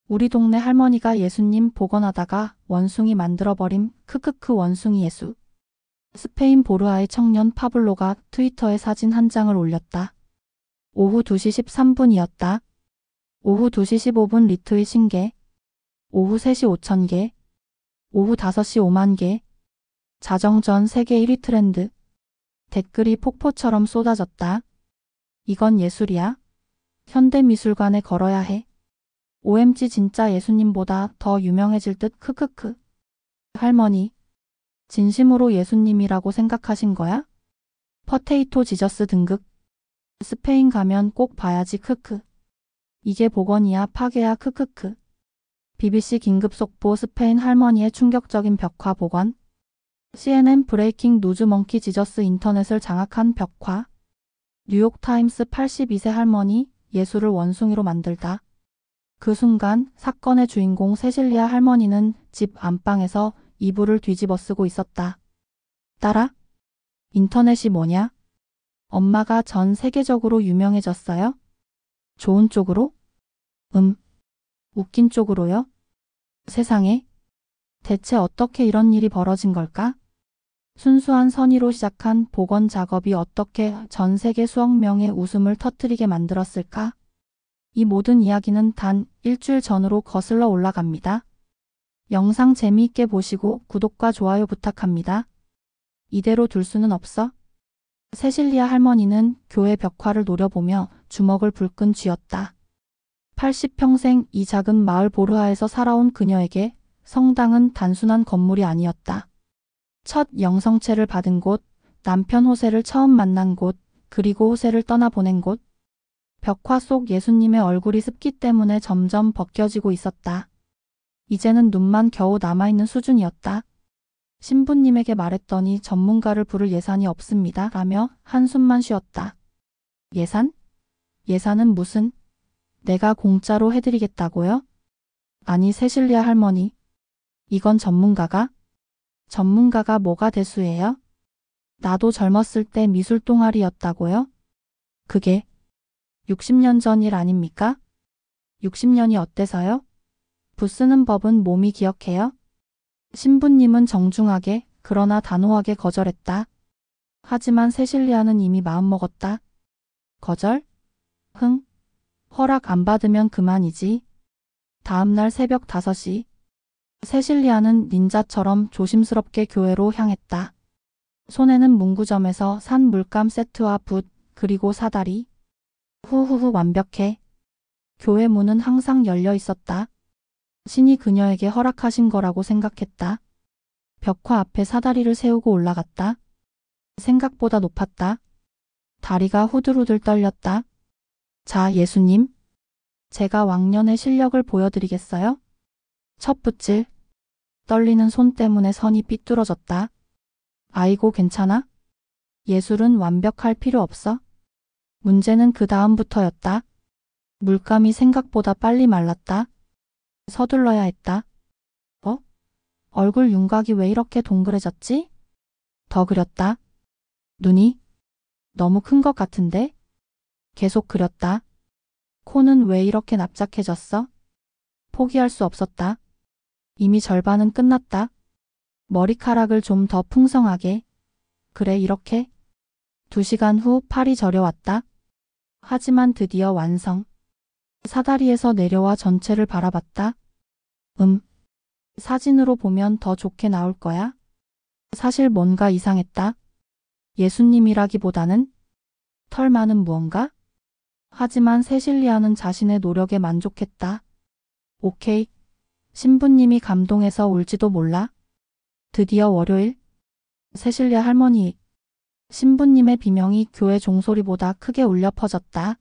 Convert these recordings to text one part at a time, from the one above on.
우리 동네 할머니가 예수님 복원하다가 원숭이 만들어버림. 크크크 원숭이 예수. 스페인 보르아의 청년 파블로가 트위터에 사진 한 장을 올렸다. 오후 2시 13분이었다. 오후 2시 15분 리트윗 신개. 오후 3시 5,000개. 오후 5시 5만 개. 자정 전 세계 1위 트렌드. 댓글이 폭포처럼 쏟아졌다. 이건 예술이야? 현대미술관에 걸어야 해. OMG 진짜 예수님보다 더 유명해질 듯 크크크. 할머니. 진심으로 예수님이라고 생각하신 거야? 퍼테이토 지저스 등극. 스페인 가면 꼭 봐야지 크크. 이게 복원이야 파괴야 크크크. BBC 긴급 속보 스페인 할머니의 충격적인 벽화 복원. CNN 브레이킹 누즈 멍키 지저스 인터넷을 장악한 벽화. 뉴욕타임스 82세 할머니 예수를 원숭이로 만들다. 그 순간 사건의 주인공 세실리아 할머니는 집 안방에서 이불을 뒤집어 쓰고 있었다. 딸아? 인터넷이 뭐냐? 엄마가 전 세계적으로 유명해졌어요? 좋은 쪽으로? 웃긴 쪽으로요? 세상에? 대체 어떻게 이런 일이 벌어진 걸까? 순수한 선의로 시작한 복원 작업이 어떻게 전 세계 수억 명의 웃음을 터뜨리게 만들었을까? 이 모든 이야기는 단 일주일 전으로 거슬러 올라갑니다. 영상 재미있게 보시고 구독과 좋아요 부탁합니다. 이대로 둘 수는 없어? 세실리아 할머니는 교회 벽화를 노려보며 주먹을 불끈 쥐었다. 80평생 이 작은 마을 보르하에서 살아온 그녀에게 성당은 단순한 건물이 아니었다. 첫 영성체를 받은 곳, 남편 호세를 처음 만난 곳, 그리고 호세를 떠나보낸 곳. 벽화 속 예수님의 얼굴이 습기 때문에 점점 벗겨지고 있었다. 이제는 눈만 겨우 남아있는 수준이었다. 신부님에게 말했더니 전문가를 부를 예산이 없습니다. 라며 한숨만 쉬었다. 예산? 예산은 무슨? 내가 공짜로 해드리겠다고요? 아니 세실리아 할머니. 이건 전문가가? 전문가가 뭐가 대수예요? 나도 젊었을 때 미술 동아리였다고요? 그게 60년 전 일 아닙니까? 60년이 어때서요? 붓쓰는 법은 몸이 기억해요? 신부님은 정중하게 그러나 단호하게 거절했다. 하지만 세실리아는 이미 마음먹었다. 거절? 허락 안 받으면 그만이지. 다음날 새벽 5시. 세실리아는 닌자처럼 조심스럽게 교회로 향했다. 손에는 문구점에서 산 물감 세트와 붓, 그리고 사다리. 후후후 완벽해. 교회 문은 항상 열려 있었다. 신이 그녀에게 허락하신 거라고 생각했다. 벽화 앞에 사다리를 세우고 올라갔다. 생각보다 높았다. 다리가 후들후들 떨렸다. 자, 예수님. 제가 왕년의 실력을 보여드리겠어요? 첫 붓질. 떨리는 손 때문에 선이 삐뚤어졌다. 아이고 괜찮아? 예술은 완벽할 필요 없어. 문제는 그 다음부터였다. 물감이 생각보다 빨리 말랐다. 서둘러야 했다. 얼굴 윤곽이 왜 이렇게 동그래졌지? 더 그렸다. 눈이 너무 큰 것 같은데? 계속 그렸다. 코는 왜 이렇게 납작해졌어? 포기할 수 없었다. 이미 절반은 끝났다. 머리카락을 좀 더 풍성하게. 그래 이렇게. 2시간 후 팔이 저려왔다. 하지만 드디어 완성. 사다리에서 내려와 전체를 바라봤다. 사진으로 보면 더 좋게 나올 거야. 사실 뭔가 이상했다. 예수님이라기보다는 털 많은 무언가? 하지만 세실리아는 자신의 노력에 만족했다. 오케이. 신부님이 감동해서 울지도 몰라. 드디어 월요일. 세실리아 할머니. 신부님의 비명이 교회 종소리보다 크게 울려 퍼졌다.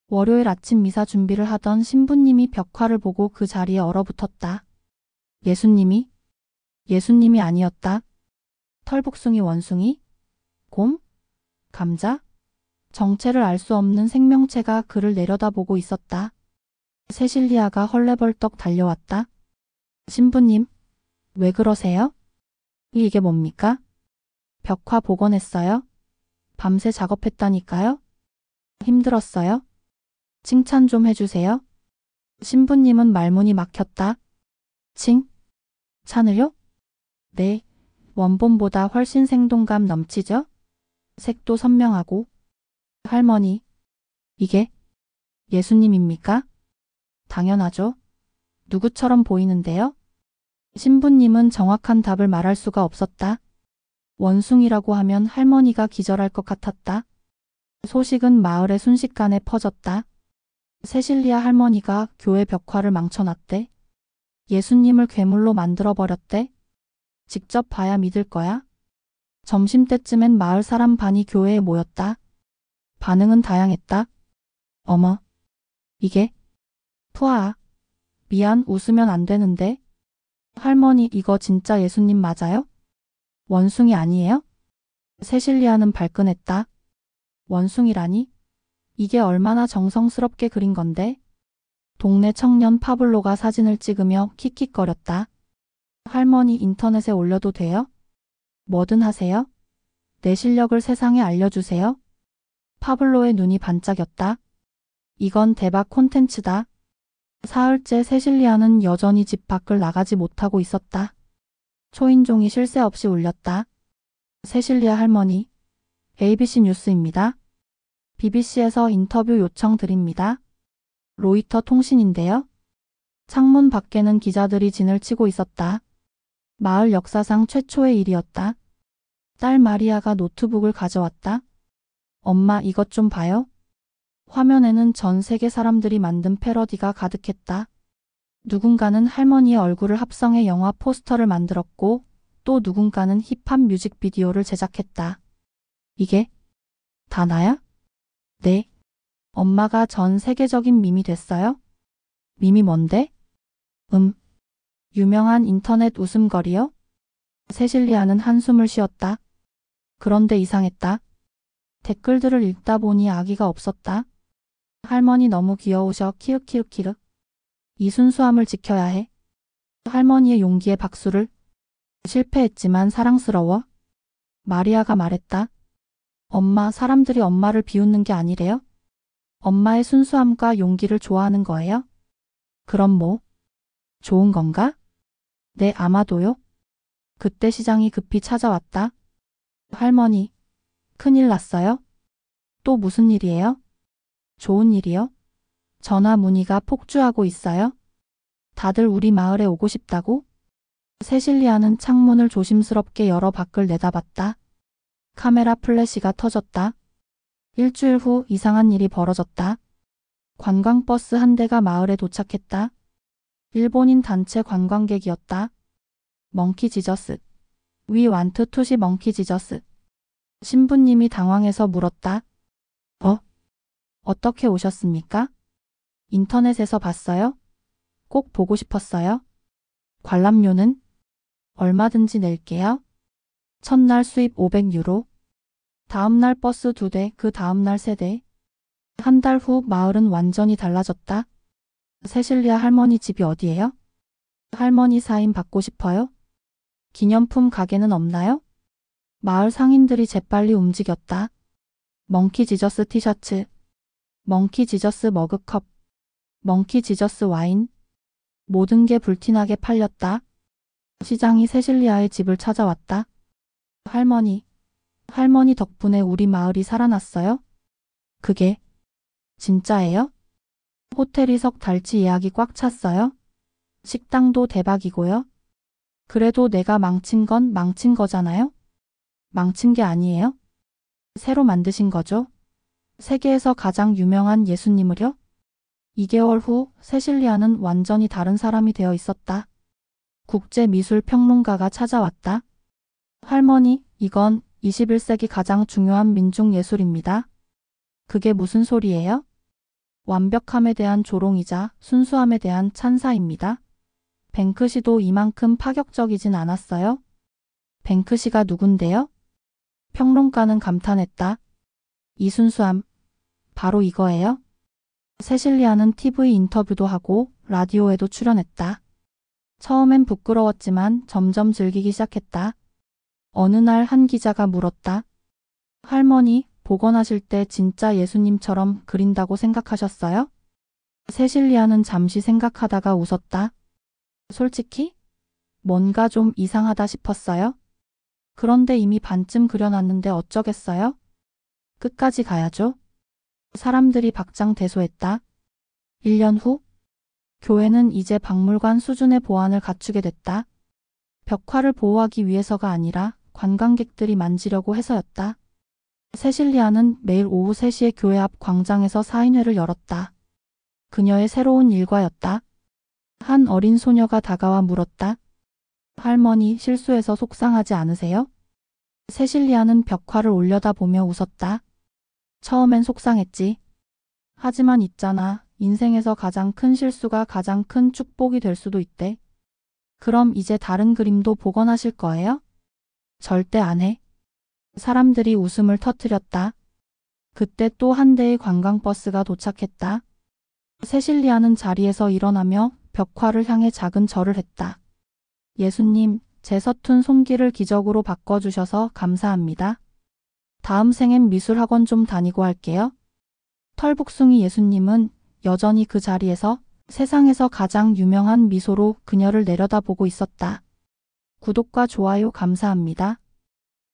월요일 아침 미사 준비를 하던 신부님이 벽화를 보고 그 자리에 얼어붙었다. 예수님이? 예수님이 아니었다. 털복숭이 원숭이? 곰? 감자? 정체를 알 수 없는 생명체가 그를 내려다보고 있었다. 세실리아가 헐레벌떡 달려왔다. 신부님, 왜 그러세요? 이게 뭡니까? 벽화 복원했어요? 밤새 작업했다니까요? 힘들었어요? 칭찬 좀 해주세요. 신부님은 말문이 막혔다. 칭? 찬을요? 네. 원본보다 훨씬 생동감 넘치죠? 색도 선명하고. 할머니, 이게 예수님입니까? 당연하죠. 누구처럼 보이는데요? 신부님은 정확한 답을 말할 수가 없었다. 원숭이라고 하면 할머니가 기절할 것 같았다. 소식은 마을에 순식간에 퍼졌다. 세실리아 할머니가 교회 벽화를 망쳐놨대. 예수님을 괴물로 만들어버렸대. 직접 봐야 믿을 거야. 점심때쯤엔 마을 사람 반이 교회에 모였다. 반응은 다양했다. 어머, 이게? 푸아, 미안, 웃으면 안 되는데. 할머니, 이거 진짜 예수님 맞아요? 원숭이 아니에요? 세실리아는 발끈했다. 원숭이라니? 이게 얼마나 정성스럽게 그린 건데? 동네 청년 파블로가 사진을 찍으며 킥킥거렸다. 할머니, 인터넷에 올려도 돼요? 뭐든 하세요. 내 실력을 세상에 알려주세요. 파블로의 눈이 반짝였다. 이건 대박 콘텐츠다. 사흘째 세실리아는 여전히 집 밖을 나가지 못하고 있었다. 초인종이 쉴 새 없이 울렸다. 세실리아 할머니, ABC 뉴스입니다. BBC에서 인터뷰 요청 드립니다. 로이터 통신인데요. 창문 밖에는 기자들이 진을 치고 있었다. 마을 역사상 최초의 일이었다. 딸 마리아가 노트북을 가져왔다. 엄마, 이것 좀 봐요. 화면에는 전 세계 사람들이 만든 패러디가 가득했다. 누군가는 할머니의 얼굴을 합성해 영화 포스터를 만들었고, 또 누군가는 힙합 뮤직비디오를 제작했다. 이게 다 나야? 네. 엄마가 전 세계적인 밈이 됐어요? 밈이 뭔데? 유명한 인터넷 웃음거리요? 세실리아는 한숨을 쉬었다. 그런데 이상했다. 댓글들을 읽다 보니 아기가 없었다. 할머니 너무 귀여우셔. 키읔키읔키읔. 이 순수함을 지켜야 해. 할머니의 용기에 박수를. 실패했지만 사랑스러워. 마리아가 말했다. 엄마, 사람들이 엄마를 비웃는 게 아니래요? 엄마의 순수함과 용기를 좋아하는 거예요? 그럼 뭐? 좋은 건가? 네, 아마도요. 그때 시장이 급히 찾아왔다. 할머니, 큰일 났어요? 또 무슨 일이에요? 좋은 일이요? 전화 문의가 폭주하고 있어요? 다들 우리 마을에 오고 싶다고? 세실리아는 창문을 조심스럽게 열어 밖을 내다봤다. 카메라 플래시가 터졌다. 일주일 후 이상한 일이 벌어졌다. 관광버스 한 대가 마을에 도착했다. 일본인 단체 관광객이었다. 멍키 지저스. We want to see 멍키 지저스. 신부님이 당황해서 물었다. 어떻게 오셨습니까? 인터넷에서 봤어요? 꼭 보고 싶었어요? 관람료는? 얼마든지 낼게요. 첫날 수입 500유로. 다음날 버스 2대, 그 다음날 3대. 한 달 후 마을은 완전히 달라졌다. 세실리아 할머니 집이 어디예요? 할머니 사인 받고 싶어요? 기념품 가게는 없나요? 마을 상인들이 재빨리 움직였다. 멍키 지저스 티셔츠, 멍키 지저스 머그컵, 멍키 지저스 와인. 모든 게 불티나게 팔렸다. 시장이 세실리아의 집을 찾아왔다. 할머니 덕분에 우리 마을이 살아났어요? 그게 진짜예요? 호텔이 석 달치 예약이 꽉 찼어요? 식당도 대박이고요. 그래도 내가 망친 건 망친 거잖아요? 망친 게 아니에요? 새로 만드신 거죠? 세계에서 가장 유명한 예수님을요? 2개월 후 세실리아는 완전히 다른 사람이 되어 있었다. 국제미술평론가가 찾아왔다. 할머니, 이건 21세기 가장 중요한 민중예술입니다. 그게 무슨 소리예요? 완벽함에 대한 조롱이자 순수함에 대한 찬사입니다. 뱅크시도 이만큼 파격적이진 않았어요? 뱅크시가 누군데요? 평론가는 감탄했다. 이 순수함, 바로 이거예요? 세실리아는 TV 인터뷰도 하고 라디오에도 출연했다. 처음엔 부끄러웠지만 점점 즐기기 시작했다. 어느 날 한 기자가 물었다. 할머니, 복원하실 때 진짜 예수님처럼 그린다고 생각하셨어요? 세실리아는 잠시 생각하다가 웃었다. 솔직히? 뭔가 좀 이상하다 싶었어요. 그런데 이미 반쯤 그려놨는데 어쩌겠어요? 끝까지 가야죠. 사람들이 박장대소했다. 1년 후, 교회는 이제 박물관 수준의 보안을 갖추게 됐다. 벽화를 보호하기 위해서가 아니라 관광객들이 만지려고 해서였다. 세실리아는 매일 오후 3시에 교회 앞 광장에서 사인회를 열었다. 그녀의 새로운 일과였다. 한 어린 소녀가 다가와 물었다. 할머니, 실수해서 속상하지 않으세요? 세실리아는 벽화를 올려다보며 웃었다. 처음엔 속상했지. 하지만 있잖아. 인생에서 가장 큰 실수가 가장 큰 축복이 될 수도 있대. 그럼 이제 다른 그림도 복원하실 거예요? 절대 안 해. 사람들이 웃음을 터뜨렸다. 그때 또 한 대의 관광버스가 도착했다. 세실리아는 자리에서 일어나며 벽화를 향해 작은 절을 했다. 예수님, 제 서툰 손길을 기적으로 바꿔주셔서 감사합니다. 다음 생엔 미술학원 좀 다니고 할게요. 털북숭이 예수님은 여전히 그 자리에서 세상에서 가장 유명한 미소로 그녀를 내려다보고 있었다. 구독과 좋아요 감사합니다.